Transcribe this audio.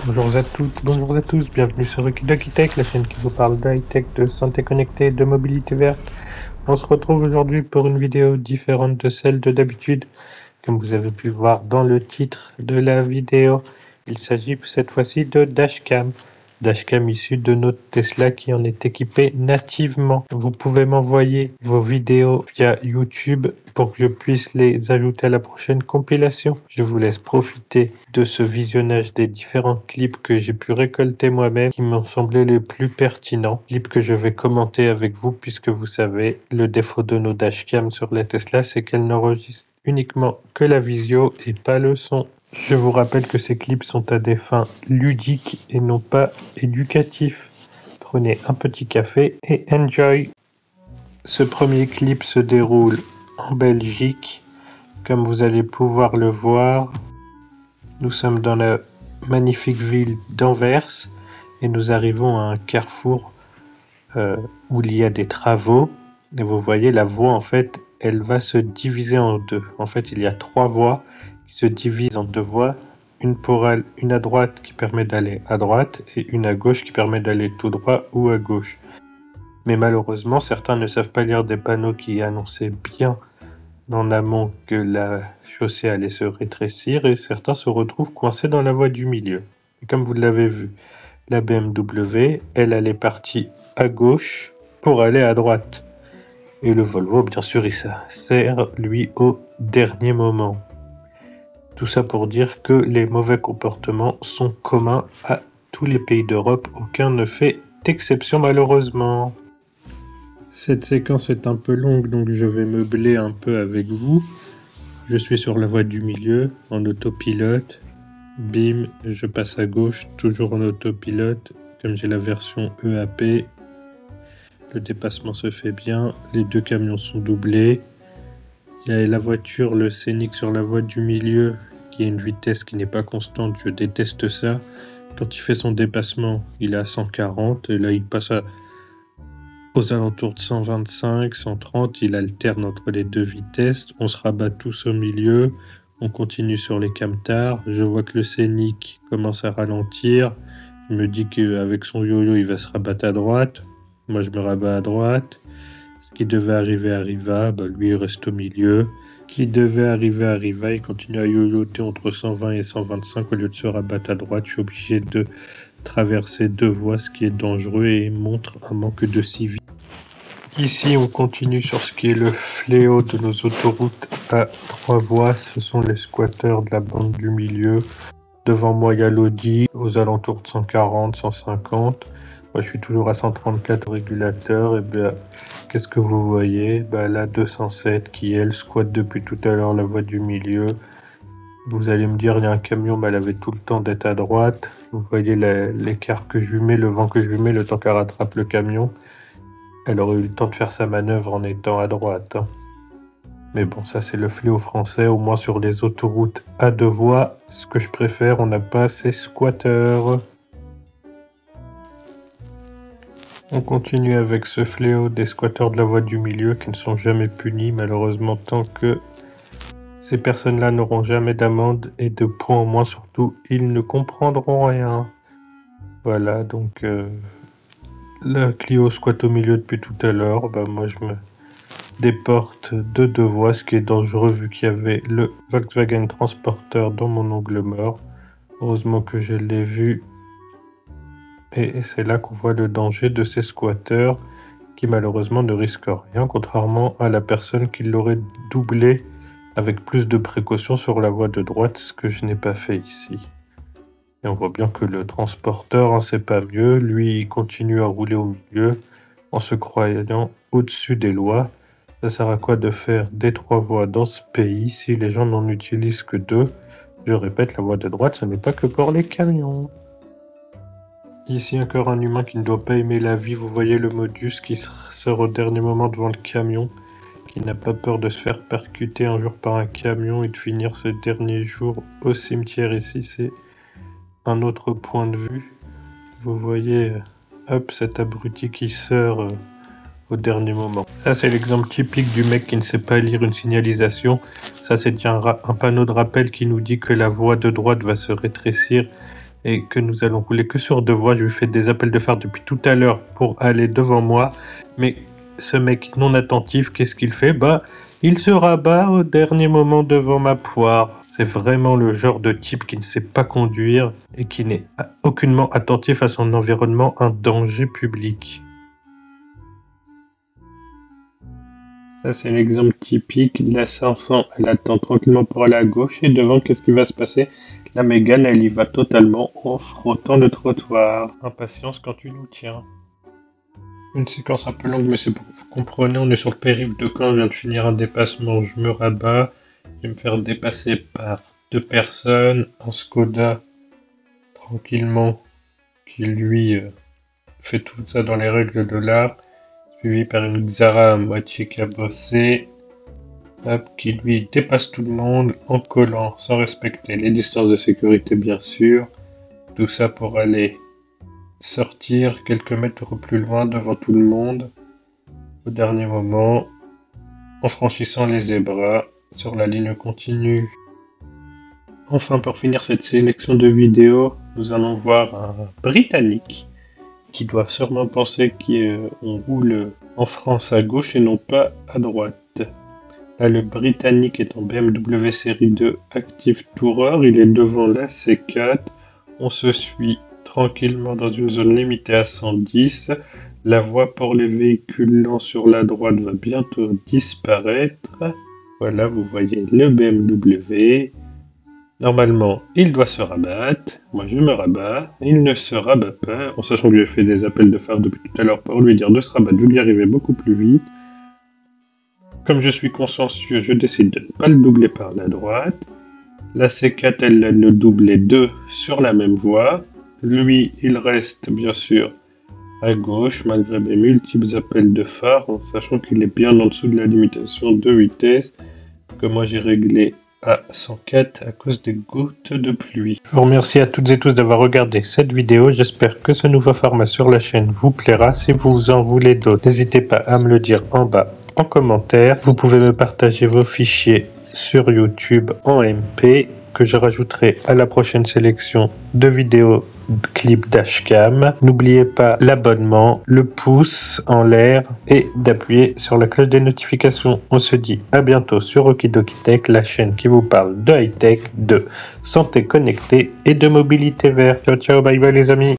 Bonjour à toutes, bonjour à tous, bienvenue sur Okidoki Tech, la chaîne qui vous parle d'high-tech, de santé connectée, de mobilité verte. On se retrouve aujourd'hui pour une vidéo différente de celle de d'habitude. Comme vous avez pu voir dans le titre de la vidéo, il s'agit cette fois-ci de Dashcam. Dashcam issu de notre Tesla qui en est équipé nativement. Vous pouvez m'envoyer vos vidéos via YouTube pour que je puisse les ajouter à la prochaine compilation. Je vous laisse profiter de ce visionnage des différents clips que j'ai pu récolter moi-même qui m'ont semblé les plus pertinents. Clips que je vais commenter avec vous puisque vous savez, le défaut de nos dashcams sur la Tesla, c'est qu'elles n'enregistrent uniquement que la visio et pas le son. Je vous rappelle que ces clips sont à des fins ludiques et non pas éducatifs. Prenez un petit café et enjoy. Ce premier clip se déroule en Belgique. Comme vous allez pouvoir le voir, nous sommes dans la magnifique ville d'Anvers et nous arrivons à un carrefour où il y a des travaux. Et vous voyez, la voie, en fait, elle va se diviser en deux. En fait, il y a 3 voies qui se divisent en 2 voies. Une à droite qui permet d'aller à droite et une à gauche qui permet d'aller tout droit ou à gauche. Mais malheureusement, certains ne savent pas lire des panneaux qui annonçaient bien en amont que la chaussée allait se rétrécir et certains se retrouvent coincés dans la voie du milieu. Et comme vous l'avez vu, la BMW, elle est partie à gauche pour aller à droite. Et le Volvo, bien sûr, il sert, lui, au dernier moment. Tout ça pour dire que les mauvais comportements sont communs à tous les pays d'Europe. Aucun ne fait exception, malheureusement. Cette séquence est un peu longue, donc je vais meubler un peu avec vous. Je suis sur la voie du milieu, en autopilote. Bim, je passe à gauche, toujours en autopilote. Comme j'ai la version EAP, le dépassement se fait bien. Les 2 camions sont doublés. Il y a la voiture, le Scénic sur la voie du milieu, qui a une vitesse qui n'est pas constante. Je déteste ça. Quand il fait son dépassement, il est à 140. Et là, il passe aux alentours de 125, 130. Il alterne entre les 2 vitesses. On se rabat tous au milieu. On continue sur les camtars. Je vois que le Scénic commence à ralentir. Il me dit qu'avec son yo-yo, il va se rabattre à droite. Moi, je me rabats à droite. Ce qui devait arriver arriva. Lui, il reste au milieu. Qui devait arriver arriva. Il continue à yo-yoter entre 120 et 125 au lieu de se rabattre à droite. Je suis obligé de traverser 2 voies, ce qui est dangereux et montre un manque de civisme. Ici, on continue sur ce qui est le fléau de nos autoroutes à 3 voies. Ce sont les squatteurs de la bande du milieu. Devant moi, il y a l'Audi aux alentours de 140, 150. Moi, je suis toujours à 134 au régulateur. Et bien, qu'est-ce que vous voyez? La 207 qui, elle, squatte depuis tout à l'heure la voie du milieu. Vous allez me dire, il y a un camion, elle avait tout le temps d'être à droite. Vous voyez l'écart que je lui mets, le vent que je lui mets, le temps qu'elle rattrape le camion. Elle aurait eu le temps de faire sa manœuvre en étant à droite. Mais bon, ça c'est le fléau français. Au moins sur les autoroutes à 2 voies, ce que je préfère, on n'a pas ces squatteurs. On continue avec ce fléau des squatteurs de la voie du milieu qui ne sont jamais punis, malheureusement, tant que ces personnes-là n'auront jamais d'amende et de points en moins, surtout, ils ne comprendront rien. Voilà, donc la Clio squatte au milieu depuis tout à l'heure. Moi, je me déporte de 2 voies, ce qui est dangereux vu qu'il y avait le Volkswagen Transporter dans mon angle mort. Heureusement que je l'ai vu. Et c'est là qu'on voit le danger de ces squatteurs qui malheureusement ne risquent rien, contrairement à la personne qui l'aurait doublé avec plus de précautions sur la voie de droite, ce que je n'ai pas fait ici. Et on voit bien que le transporteur, c'est pas mieux. Lui, il continue à rouler au milieu en se croyant au-dessus des lois. Ça sert à quoi de faire des 3 voies dans ce pays si les gens n'en utilisent que 2? Je répète, la voie de droite, ce n'est pas que pour les camions. Ici, encore un humain qui ne doit pas aimer la vie. Vous voyez le modus qui sort au dernier moment devant le camion, qui n'a pas peur de se faire percuter un jour par un camion et de finir ses derniers jours au cimetière. Ici, c'est un autre point de vue. Vous voyez, hop, cet abruti qui sort au dernier moment. Ça, c'est l'exemple typique du mec qui ne sait pas lire une signalisation. Ça, c'est un panneau de rappel qui nous dit que la voie de droite va se rétrécir et que nous allons rouler que sur 2 voies. Je lui fais des appels de phare depuis tout à l'heure pour aller devant moi, mais ce mec non attentif, qu'est-ce qu'il fait? Il se rabat au dernier moment devant ma poire. C'est vraiment le genre de type qui ne sait pas conduire et qui n'est aucunement attentif à son environnement, un danger public. Ça, c'est l'exemple typique. La 500, elle attend tranquillement pour aller à gauche et devant, qu'est-ce qui va se passer? La Mégane, elle y va totalement en frottant le trottoir. Impatience quand tu nous tiens. Une séquence un peu longue, mais c'est pour que vous compreniez, on est sur le périple de Caen, je viens de finir un dépassement, je me rabats, je vais me faire dépasser par 2 personnes, un Skoda, tranquillement, qui lui fait tout ça dans les règles de l'art, suivi par une Xara à moitié cabossée, qui lui dépasse tout le monde en collant, sans respecter les distances de sécurité bien sûr, tout ça pour aller sortir quelques mètres plus loin devant tout le monde au dernier moment en franchissant les zébras sur la ligne continue. Enfin, pour finir cette sélection de vidéos, nous allons voir un Britannique qui doit sûrement penser qu'on roule en France à gauche et non pas à droite. Là, le Britannique est en BMW série 2 Active Tourer, il est devant la C4, on se suit tranquillement dans une zone limitée à 110. La voie pour les véhicules lents sur la droite va bientôt disparaître. Voilà, vous voyez le BMW. Normalement, il doit se rabattre. Moi, je me rabats. Il ne se rabat pas, en sachant que j'ai fait des appels de phare depuis tout à l'heure pour lui dire de se rabattre, vu que j'arrivais beaucoup plus vite. Comme je suis consciencieux, je décide de ne pas le doubler par la droite. La C4, elle le double les deux sur la même voie. Lui, il reste bien sûr à gauche, malgré mes multiples appels de phare, en sachant qu'il est bien en dessous de la limitation de vitesse, que moi j'ai réglé à 104 à cause des gouttes de pluie. Je vous remercie à toutes et tous d'avoir regardé cette vidéo. J'espère que ce nouveau format sur la chaîne vous plaira. Si vous en voulez d'autres, n'hésitez pas à me le dire en bas en commentaire. Vous pouvez me partager vos fichiers sur YouTube en MP que je rajouterai à la prochaine sélection de vidéos clips dashcam. N'oubliez pas l'abonnement, le pouce en l'air et d'appuyer sur la cloche des notifications. On se dit à bientôt sur Okidoki Tech, la chaîne qui vous parle de high-tech, de santé connectée et de mobilité verte. Ciao ciao, bye bye les amis.